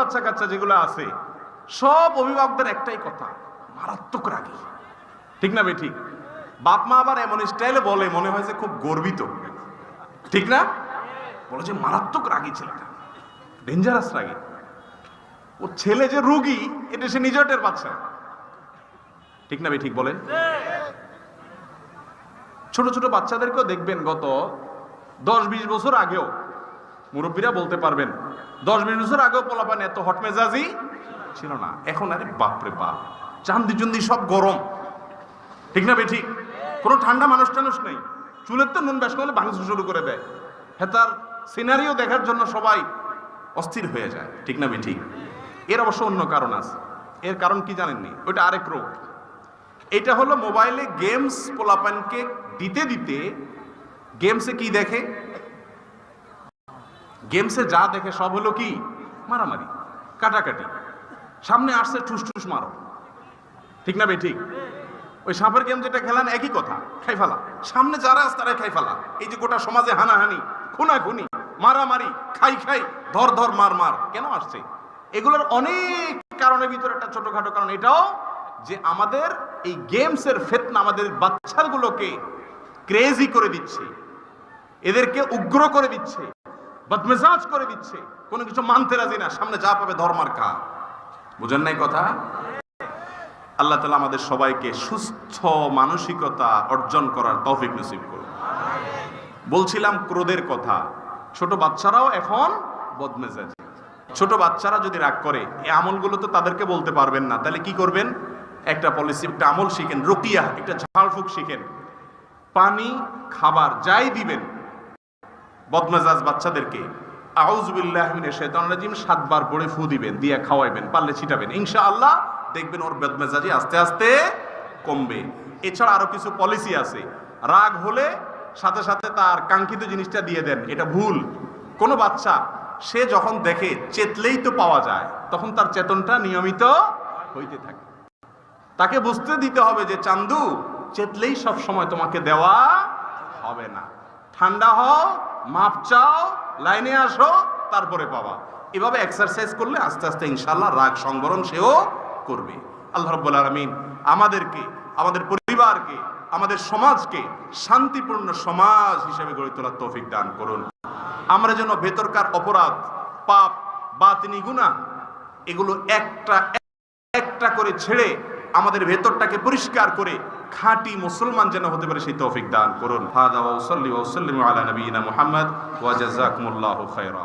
বাচ্চা কাচ্চা যেগুলো আছে সব অভিভাবকদের একটাই কথা, মারাত্মক রাগী। ঠিক না ঠিক? বাপ মা আবার এমন স্টাইলে বলে মনে হয় যে খুব গর্বিত, ঠিক না? বলে যে মারাত্মক রাগী ছেলেটা, ডেঞ্জারাস রাগী। ও ছেলে যে রোগী এটা সে নিজেও টের পাচ্ছে না। ঠিক না ঠিক বলেন? ছোট ছোট বাচ্চাদেরকেও দেখবেন গত 10-20 বছর আগেও, মুরব্বীরা বলতে পারবেন, 10-20 বছর আগেও পোলাপান এত হট মেজাজি ছিল না। এখন আরে বাপরে বাপ, চান্দি চুন্দি সব গরম। ঠিক না ঠিক? কোনো ঠান্ডা মানুষ টানুষ নেই। চুলের তো নুন ব্যাস করলে ভাঙচুর শুরু করে দেয়। হ্যাঁ, তার সিনারিও দেখার জন্য সবাই অস্থির হয়ে যায়। ঠিক না ঠিক? এর অবশ্য অন্য কারণ আছে। এর কারণ কি জানেননি? ওইটা আরেক রোগ। এটা হলো মোবাইলে গেমস পোলাপানকে দিতে দিতে গেমসে কি দেখে, গেমসে যা দেখে সব হলো কি মারামারি, কাটাকাটি। সামনে আসছে ঠুস ঠুস মারো। ঠিক না ঠিক? ওই সাপের গেম যেটা খেলান একই কথা, খাই ফেলা। সামনে যারা আছে তারাই খাই ফেলা। এই যে গোটা সমাজে হানাহানি, খুনাখুনি, মারামারি, খাই খাই, ধর ধর মার মার কেন আসছে? এগুলোর অনেক কারণের ভিতরে একটা ছোটখাটো কারণ এটাও যে আমাদের এই গেমসের ফিতনা আমাদের বাচ্চাগুলোকে ক্রেজি করে দিচ্ছে, এদেরকে উগ্র করে দিচ্ছে, বদমেজাজ করে দিচ্ছে, কোনো কিছু মানতে রাজি না, সামনে যা পাবে ধর্মার কা। বুঝেন নাই কথা? আল্লাহ তাআলা আমাদের সবাইকে সুস্থ মানসিকতা অর্জন করার তৌফিক নসিব করুন। বলছিলাম ক্রোধের কথা। ছোট বাচ্চারাও এখন বদমেজাজি। ছোট বাচ্চারা যদি রাগ করে, এই আমলগুলো তো তাদেরকে বলতে পারবেন না, তাহলে কি করবেন? একটা পলিসি, একটা আমল শিখেন, রুকিয়া, একটা ঝাড়ফুঁক শিখেন। পানি, খাবার যাই দিবেন বদমেজাজ বাচ্চাদেরকে, আউযু বিল্লাহি মিনাশ শাইতানির রাজিম 7 বার পড়ে ফু দিবেন, দিয়ে খাওয়াইবেন, পারলে ছিটাবেন। ইনশাআল্লাহ দেখবেন ওর বদমেজাজি আস্তে আস্তে কমবে। এছাড়া আরো কিছু পলিসি আছে। রাগ হলে সাথে সাথে তার কাঙ্ক্ষিত জিনিসটা দিয়ে দেন, এটা ভুল। কোনো বাচ্চা সে যখন দেখে চেতলেই তো পাওয়া যায়, তখন তার চেতনটা নিয়মিত হইতে থাকে। তাকে বুঝতে দিতে হবে যে চান্দু, চেতলেই সব সময় তোমাকে দেওয়া হবে না। ঠান্ডা হও, মাপ চাও, লাইনে আসো, তারপরে পাবা। এভাবে এক্সারসাইজ করলে আস্তে আস্তে ইনশাআল্লাহ রাগ সংবরণ সেও করবে। আল্লাহ রাব্বুল আলামিন আমাদেরকে, আমাদের পরিবারকে, আমাদের সমাজকে শান্তিপূর্ণ সমাজ হিসেবে গড়ে তোলার তৌফিক দান করুন। আমরা যেন ভেতরকার অপরাধ, পাপ, বাতিনি গুনাহ এগুলো একটা একটা করে ছেড়ে আমাদের ভেতরটাকে পরিষ্কার করে খাঁটি মুসলমান যেন হতে পারে সেই তৌফিক দান করুন। হাদা ওয়া সাল্লি ওয়া সাল্লিমু আলা নবিয়িনা মুহাম্মদ ওয়া জাযাকুমুল্লাহু খায়রা।